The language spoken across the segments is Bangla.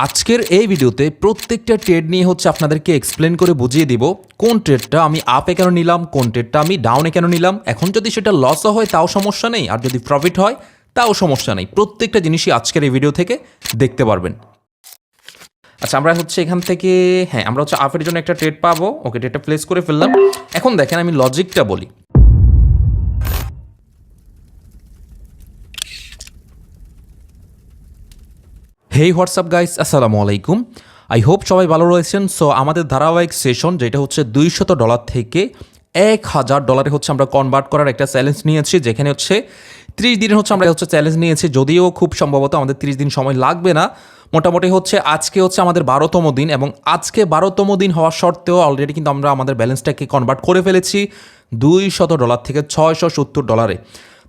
আজকের এই ভিডিওতে প্রত্যেকটা ট্রেড নিয়ে হচ্ছে আপনাদেরকে এক্সপ্লেন করে বুঝিয়ে দিব কোন ট্রেডটা আমি আপে কেন নিলাম, কোন ট্রেডটা আমি ডাউনে কেন নিলাম। এখন যদি সেটা লসও হয় তাও সমস্যা নেই, আর যদি প্রফিট হয় তাও সমস্যা নেই। প্রত্যেকটা জিনিসই আজকের এই ভিডিও থেকে দেখতে পারবেন। আচ্ছা, আমরা হচ্ছে এখান থেকে আমরা হচ্ছে আপের জন্য একটা ট্রেড পাবো। ওকে, ট্রেডটা প্লেস করে ফেললাম। এখন দেখেন আমি লজিকটা বলি। হেই হোয়াটসঅ্যাপ গাইস, আসসালামু আলাইকুম। আই হোপ সবাই ভালো রয়েছেন। সো আমাদের ধারাবাহিক সেশন যেটা হচ্ছে $200 থেকে $1000 হচ্ছে আমরা কনভার্ট করার একটা চ্যালেঞ্জ নিয়েছি, যেখানে হচ্ছে 30 দিনের হচ্ছে আমরা হচ্ছে চ্যালেঞ্জ নিয়েছি। যদিও খুব সম্ভবত আমাদের 30 দিন সময় লাগবে না। মোটামুটি হচ্ছে আজকে হচ্ছে আমাদের 12তম দিন, এবং আজকে 12তম দিন হওয়ার সত্ত্বেও অলরেডি কিন্তু আমরা আমাদের ব্যালেন্সটাকে কনভার্ট করে ফেলেছি $200 থেকে $670।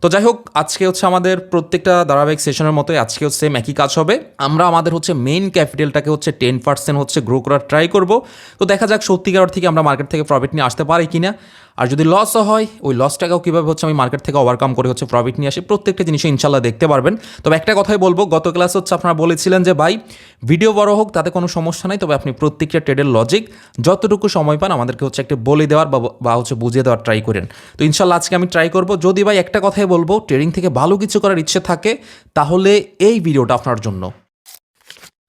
তো যাই হোক, আজকে হচ্ছে আমাদের প্রত্যেকটা ধারাবাহিক সেশনের মতোই আজকেও সেম একই কাজ হবে। আমরা আমাদের হচ্ছে মেইন ক্যাপিটালটাকে হচ্ছে 10% হচ্ছে গ্রো করার ট্রাই করব। তো দেখা যাক সত্যিকার থেকে আমরা মার্কেট থেকে প্রফিট নিয়ে আসতে পারি কিনা। আর যদি লসও হয়, ওই লসটাকেও কীভাবে হচ্ছে আমি মার্কেট থেকে ওভারকাম করে হচ্ছে প্রফিট নিয়ে আসি, প্রত্যেকটা জিনিসই ইনশাল্লাহ দেখতে পারবেন। তবে একটা কথাই বলবো, গত ক্লাস হচ্ছে আপনারা বলেছিলেন যে ভাই ভিডিও বড় হোক তাতে কোনো সমস্যা নাই, তবে আপনি প্রত্যেকটা ট্রেডের লজিক যতটুকু সময় পান আমাদেরকে হচ্ছে একটা বলে দেওয়ার বা হচ্ছে বুঝিয়ে দেওয়ার ট্রাই করেন। তো ইনশাল্লাহ আজকে আমি ট্রাই করব। যদি ভাই একটা কথাই বলবো, ট্রেডিং থেকে ভালো কিছু করার ইচ্ছে থাকে তাহলে এই ভিডিওটা আপনার জন্য।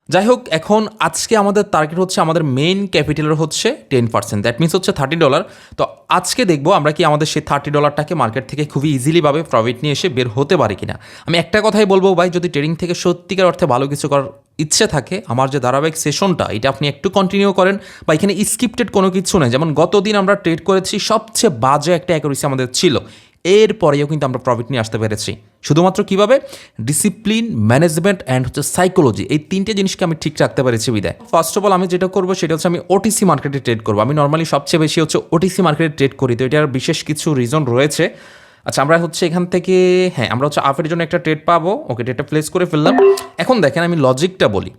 যাই হোক, এখন আজকে আমাদের টার্গেট হচ্ছে আমাদের মেইন ক্যাপিটালের হচ্ছে 10%, দ্যাট মিনস হচ্ছে $30। তো আজকে দেখবো আমরা কি আমাদের সেই $30টাকে মার্কেট থেকে খুবই ইজিলিভাবে প্রফিট নিয়ে এসে বের হতে পারি কিনা। আমি একটা কথাই বলবো ভাই, যদি ট্রেডিং থেকে সত্যিকার অর্থে ভালো কিছু করার ইচ্ছে থাকে, আমার যে ধারাবাহিক সেশনটা এটা আপনি একটু কন্টিনিউ করেন, বা এখানে স্ক্রিপ্টেড কোনো কিছু নেই। যেমন গতদিন আমরা ট্রেড করেছি, সবচেয়ে বাজে একটা অ্যাকুরেসি আমাদের ছিল, এরপরেও কিন্তু আমরা প্রফিট নিয়ে আসতে পেরেছি। শুধুমাত্র কীভাবে? ডিসিপ্লিন, ম্যানেজমেন্ট অ্যান্ড হচ্ছে সাইকোলজি, এই তিনটে জিনিসকে আমি ঠিক রাখতে পেরেছি বিদায়। ফার্স্ট অফ অল আমি যেটা করবো সেটা হচ্ছে আমি ওটিসি মার্কেটে ট্রেড করবো। আমি নর্মালি সবচেয়ে বেশি হচ্ছে ওটিসি মার্কেটে ট্রেড করি, তো এটার বিশেষ কিছু রিজন রয়েছে। আচ্ছা, আমরা হচ্ছে এখান থেকে আমরা হচ্ছে আপের জন্য একটা ট্রেড পাবো। ওকে, ট্রেডটা প্লেস করে ফেললাম। এখন দেখেন আমি লজিকটা বলি।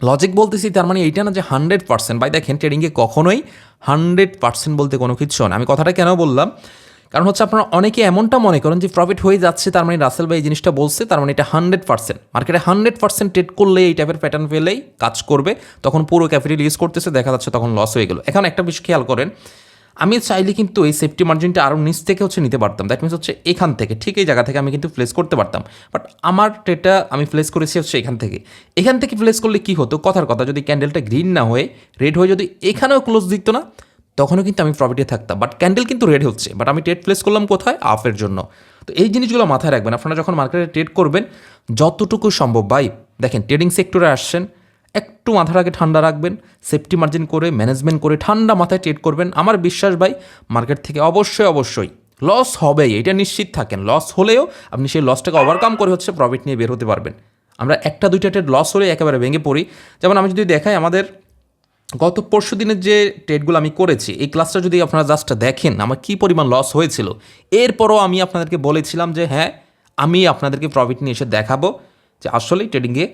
লজিক বলতেছি তার মানে এইটা না যে 100%। ভাই দেখেন, ট্রেডিংয়ে কখনোই 100% বলতে কোনো কিছু না। আমি কথাটা কেন বললাম, কারণ হচ্ছে আপনারা অনেকে এমনটা মনে করেন যে প্রফিট হয়ে যাচ্ছে, তার মানে রাসেল ভাই এই জিনিসটা বলছে, তার মানে এটা 100%। মার্কেটে 100% ট্রেড করলে এই টাইপের প্যাটার্ন পেলেই কাজ করবে, তখন পুরো ক্যাপিটাল ইউজ করতেছে, দেখা যাচ্ছে তখন লস হয়ে গেল। এখন একটা বিষয় খেয়াল করেন, আমি চাইলে কিন্তু এই সেফটি মার্জিনটা আরও নিচ থেকে হচ্ছে নিতে পারতাম। দ্যাট মিনস হচ্ছে এখান থেকে, ঠিক এই জায়গা থেকে আমি কিন্তু প্লেস করতে পারতাম, বাট আমার ট্রেডটা আমি প্লেস করেছি হচ্ছে এখান থেকে। এখান থেকে প্লেস করলে কী হতো, কথার কথা, যদি ক্যান্ডেলটা গ্রিন না হয়ে রেড হয়ে যদি এখানেও ক্লোজ দিত না, তখনও কিন্তু আমি প্রফিটে থাকতাম। বাট ক্যান্ডেল কিন্তু রেড হচ্ছে, বাট আমি ট্রেড প্লেস করলাম কোথায়? আপের জন্য। তো এই জিনিসগুলো মাথায় রাখবেন আপনারা যখন মার্কেটে ট্রেড করবেন, যতটুকু সম্ভব। ভাই দেখেন, ট্রেডিং সেক্টরে আসছেন, একটু মাথাটাকে ঠান্ডা রাখবেন, সেফটি মার্জিন করে ম্যানেজমেন্ট করে ঠান্ডা মাথায় ট্রেড করবেন। আমার বিশ্বাস ভাই, মার্কেট থেকে অবশ্যই লস হবেই, এটা নিশ্চিত থাকেন। লস হলেও আপনি সেই লসটাকে ওভারকাম করে হচ্ছে প্রফিট নিয়ে বের হতে পারবেন। আমরা একটা দুইটা ট্রেড লস হলে একেবারে ভেঙে পড়ি। যেমন আমি যদি দেখাই, আমাদের গত পরশু দিনের যে ট্রেডগুলো আমি করেছি, এই ক্লাসটা যদি আপনারা জাস্ট দেখেন আমার কী পরিমাণ লস হয়েছিল। এরপরও আমি আপনাদেরকে বলেছিলাম যে আমি আপনাদেরকে প্রফিট নিয়ে এসে দেখাবো যে আসলেই ট্রেডিংয়ে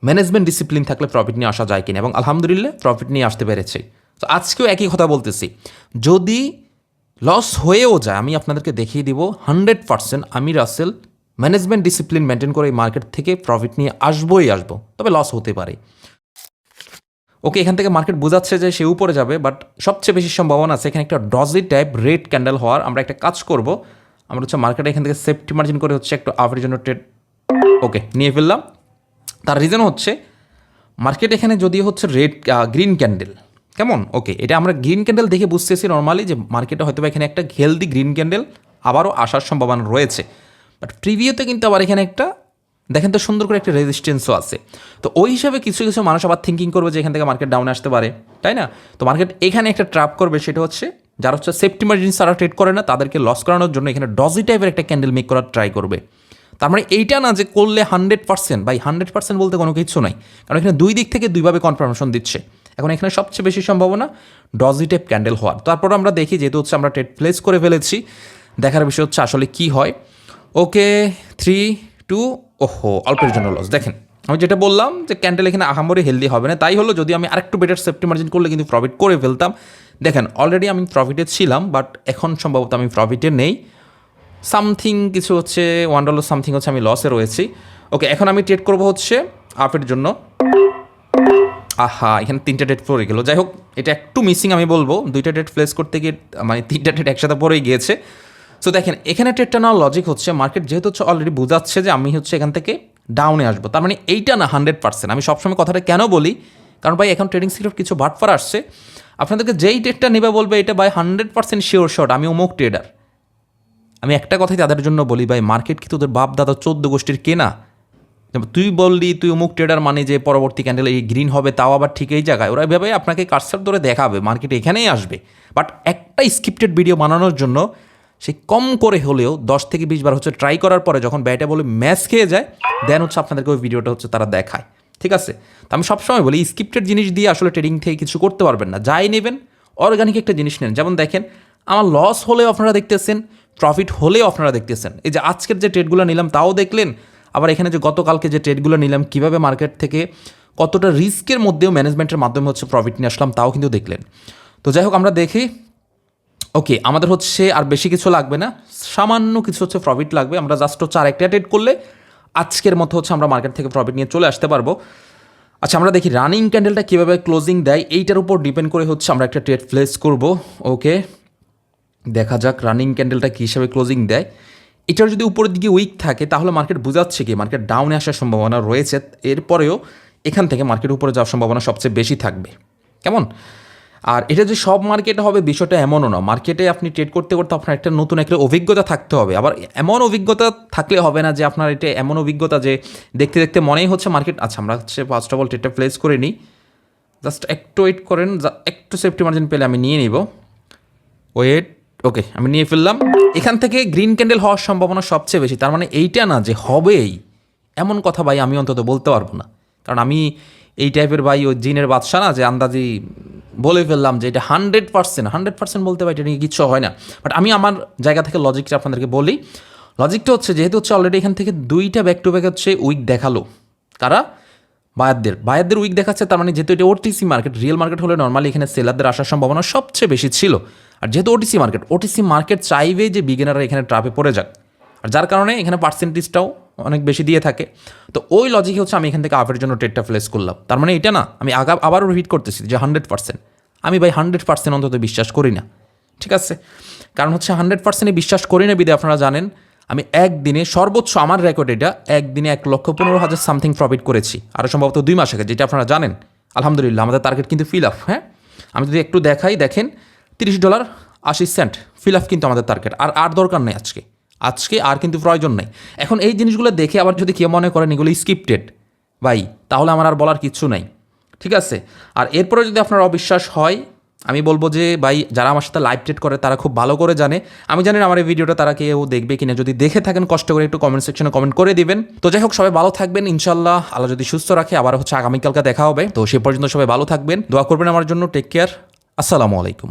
ম্যানেজমেন্ট ডিসিপ্লিন থাকলে প্রফিট নিয়ে আসা যায় কিনা, এবং আলহামদুলিল্লাহ প্রফিট নিয়ে আসতে পেরেছি। তো আজকেও একই কথা বলতেছি, যদি লস হয়েও যায় আমি আপনাদেরকে দেখিয়ে দিব 100% আমি রাসেল ম্যানেজমেন্ট ডিসিপ্লিন মেনটেন করে এই মার্কেট থেকে প্রফিট নিয়ে আসবোই আসবো, তবে লস হতে পারে। ওকে, এখান থেকে মার্কেট বোঝাচ্ছে যে সে উপরে যাবে, বাট সবচেয়ে বেশি সম্ভাবনা আছে এখানে একটা ডজি টাইপ রেড ক্যান্ডেল হওয়ার। আমরা একটা কাজ করব, আমরা হচ্ছে মার্কেটে এখান থেকে সেফটি মার্জিন করে হচ্ছে একটু আপের জন্য ট্রেড ওকে নিয়ে ফেললাম। তার রিজন হচ্ছে মার্কেট এখানে যদি হচ্ছে রেড গ্রিন ক্যান্ডেল, কেমন? ওকে, এটা আমরা গ্রিন ক্যান্ডেল দেখে বুঝতেছি নর্মালি যে মার্কেটে হয়তো এখানে একটা হেলদি গ্রিন ক্যান্ডেল আবারও আসার সম্ভাবনা রয়েছে। বাট প্রিভিউতে কিন্তু আবার এখানে একটা দেখেন তো সুন্দর করে একটা রেজিস্ট্যান্সও আছে। তো ওই হিসাবে কিছু কিছু মানুষ আবার থিঙ্কিং করবে যে এখান থেকে মার্কেট ডাউন আসতে পারে, তাই না? তো মার্কেট এখানে একটা ট্র্যাপ করবে, সেটা হচ্ছে যারা হচ্ছে সেফটি মার্জিন ছাড়া ট্রেড করে না তাদেরকে লস করানোর জন্য এখানে ডজি টাইপের একটা ক্যান্ডেল মেক করার ট্রাই করবে। তার মানে এইটা না যে করলে 100%, ভাই 100% বলতে কোনো কিছু নাই, কারণ এখানে দুই দিক থেকে দুইভাবে কনফার্মেশন দিচ্ছে। এখন এখানে সবচেয়ে বেশি সম্ভাবনা ডজি টাইপ ক্যান্ডেল হওয়ার। তারপর আমরা দেখি, যেহেতু হচ্ছে আমরা ট্রেড প্লেস করে ফেলেছি, দেখার বিষয় হচ্ছে আসলে কি হয়। ওকে, 3, 2, ওহো, অল্পের জন্য লস। দেখেন আমি যেটা বললাম যে ক্যান্ডেল এখানে আহামরি হেলদি হবে না, তাই হলো যদি আমি আরেকটু বেটার সেফটি মার্জিন করলে কিন্তু প্রফিট করে ফেলতাম। দেখেন অলরেডি আমি প্রফিটে ছিলাম, বাট এখন সম্ভবত আমি প্রফিটে নেই। সামথিং কিছু হচ্ছে $1 সামথিং হচ্ছে আমি লসে রয়েছি। ওকে, এখন আমি ট্রেড করবো হচ্ছে আপের জন্য। আহা, এখানে 3টা ডেট পড়ে গেল। যাই হোক, এটা একটু মিসিং আমি বলবো, 2টা ডেট প্লেস করতে গিয়ে মানে 3টা ডেট একসাথে পড়েই গিয়েছে। সো দেখেন, এখানে ট্রেডটা নেওয়ার লজিক হচ্ছে মার্কেট যেহেতু হচ্ছে অলরেডি বোঝাচ্ছে যে আমি হচ্ছে এখান থেকে ডাউনে আসবো, তার মানে এইটা না 100%। আমি সবসময় কথাটা কেন বলি, কারণ ভাই এখন ট্রেডিং সিক্রেট কিছু বাটফার আসছে, আপনাদেরকে যেই ট্রেডটা নেবে বলবে এটা ভাই 100% শিওর শট, আমি অমুক ট্রেডার। আমি একটা কথাই তাদের জন্য বলি, ভাই মার্কেট কি তোদের বাপ দাদা 14 গোষ্ঠীর কেনা? তুই বললি তুই অমুক ট্রেডার মানে যে পরবর্তী ক্যান্ডেল এই গ্রিন হবে, তাও আবার ঠিক এই জায়গায়, ওরা এভাবে আপনাকে কারসার ধরে দেখাবে মার্কেট এখানেই আসবে। বাট একটা স্ক্রিপ্টেড ভিডিও বানানোর জন্য সে কম করে হলেও 10 থেকে 20 বার হচ্ছে ট্রাই করার পরে যখন ব্যাটে বলে ম্যাচ খেয়ে যায়, দেন হচ্ছে আপনাদেরকে ওই ভিডিওটা হচ্ছে তারা দেখায়। ঠিক আছে, তো আমি সবসময় বলি স্ক্রিপ্টেড জিনিস দিয়ে আসলে ট্রেডিং থেকে কিছু করতে পারবেন না। যাই নেবেন অর্গানিক একটা জিনিস নেন। যেমন দেখেন, আমার লস হলেও আপনারা দেখতেছেন, প্রফিট হলেও আপনারা দেখতেছেন। এই যে আজকের যে ট্রেডগুলো নিলাম তাও দেখলেন, আবার এখানে যে গতকালকে যে ট্রেডগুলো নিলাম কীভাবে মার্কেট থেকে কতটা রিস্কের মধ্যেও ম্যানেজমেন্টের মাধ্যমে হচ্ছে প্রফিট নিয়ে আসলাম, তাও কিন্তু দেখলেন। তো যাই হোক, আমরা দেখি। ওকে, আমাদের হচ্ছে আর বেশি কিছু লাগবে না, সামান্য কিছু হচ্ছে প্রফিট লাগবে। আমরা জাস্ট হচ্ছে আরেকটা ট্রেড করলে আজকের মতো হচ্ছে আমরা মার্কেট থেকে প্রফিট নিয়ে চলে আসতে পারবো। আচ্ছা, আমরা দেখি রানিং ক্যান্ডেলটা কীভাবে ক্লোজিং দেয়, এইটার উপর ডিপেন্ড করে হচ্ছে আমরা একটা ট্রেড প্লেস করব। ওকে, দেখা যাক রানিং ক্যান্ডেলটা কী হিসাবে ক্লোজিং দেয়। এটার যদি উপরের দিকে উইক থাকে তাহলে মার্কেট বোঝাচ্ছে কি মার্কেট ডাউনে আসার সম্ভাবনা রয়েছে, এরপরেও এখান থেকে মার্কেট উপরে যাওয়ার সম্ভাবনা সবচেয়ে বেশি থাকবে। কেমন? আর এটা যে সব মার্কেটে হবে বিষয়টা এমনও না। মার্কেটে আপনি ট্রেড করতে করতে আপনার একটা নতুন একটা অভিজ্ঞতা থাকতে হবে। আবার এমন অভিজ্ঞতা থাকলে হবে না যে আপনার এটা এমন অভিজ্ঞতা যে দেখতে দেখতে মনেই হচ্ছে মার্কেট। আচ্ছা, আমরা হচ্ছে ফার্স্ট অফ অল ট্রেডটা প্লেস করে নিই। জাস্ট একটু ওয়েট করেন, একটু সেফটি মার্জিন পেলে আমি নিয়ে নিব। ওয়েট, ওকে, আমি নিয়ে ফেললাম। এখান থেকে গ্রিন ক্যান্ডেল হওয়ার সম্ভাবনা সবচেয়ে বেশি, তার মানে এইটা না যে হবেই এমন কথা ভাই আমি অন্তত বলতে পারবো না। কারণ আমি এই টাইপের ভাই ওই জিনের বাদশা না যে আন্দাজি বলে ফেললাম যে এটা 100% বলতে পারি, এটা নিয়ে কিচ্ছু হয় না। বাট আমি আমার জায়গা থেকে লজিকটা আপনাদেরকে বলি। লজিকটা হচ্ছে যেহেতু হচ্ছে অলরেডি এখান থেকে 2টা ব্যাক টু ব্যাক হচ্ছে উইক দেখালো, কারা? বায়ারদের উইক দেখাচ্ছে, তার মানে যেহেতু এটা ওটিসি মার্কেট, রিয়েল মার্কেট হলে নর্মালি এখানে সেলারদের আসার সম্ভাবনা সবচেয়ে বেশি ছিল। আর যেহেতু ওটিসি মার্কেট চাইবে যে বিগিনাররা এখানে ট্রাপে পড়ে যাক, আর যার কারণে এখানে পার্সেন্টেজটাও অনেক বেশি দিয়ে থাকে। তো ওই লজিকে হচ্ছে আমি এখান থেকে আপের জন্য ট্রেডটা প্লেস করলাম। তার মানে এটা না, আমি আবারও রিপিট করতেছি যে 100%। আমি ভাই 100% অন্তত বিশ্বাস করি না। ঠিক আছে, কারণ হচ্ছে 100% বিশ্বাস করি না বিদে আপনারা জানেন আমি একদিনে সর্বোচ্চ আমার রেকর্ড এটা একদিনে 1,15,000 সামথিং প্রফিট করেছি, আরও সম্ভবত 2 মাস আগে, যেটা আপনারা জানেন। আলহামদুলিল্লাহ, আমাদের টার্গেট কিন্তু ফিল আপ। হ্যাঁ, আমি যদি একটু দেখাই, দেখেন $30.80 ফিল আপ কিন্তু আমাদের টার্গেট। আর দরকার নেই আজকে আর কিন্তু প্রয়োজন নেই। এখন এই জিনিসগুলো দেখে আবার যদি কেউ মনে করেন এগুলো স্ক্রিপ্টেড ভাই, তাহলে আমার আর বলার কিচ্ছু নাই। ঠিক আছে, আর এরপরে যদি আপনার অবিশ্বাস হয়, আমি বলবো যে ভাই যারা আমার সাথে লাইভ ট্রেড করে তারা খুব ভালো করে জানে। আমি জানি না আমার এই ভিডিওটা তারা কেউ দেখবে কিনা, যদি দেখে থাকেন কষ্ট করে একটু কমেন্ট সেকশনে কমেন্ট করে দিবেন। তো যাই হোক, সবাই ভালো থাকবেন ইনশাল্লাহ, আল্লাহ যদি সুস্থ রাখে আবার হচ্ছে আগামীকালকে দেখা হবে। তো সে পর্যন্ত সবাই ভালো থাকবেন, দোয়া করবেন আমার জন্য। টেক কেয়ার, আসসালামু আলাইকুম।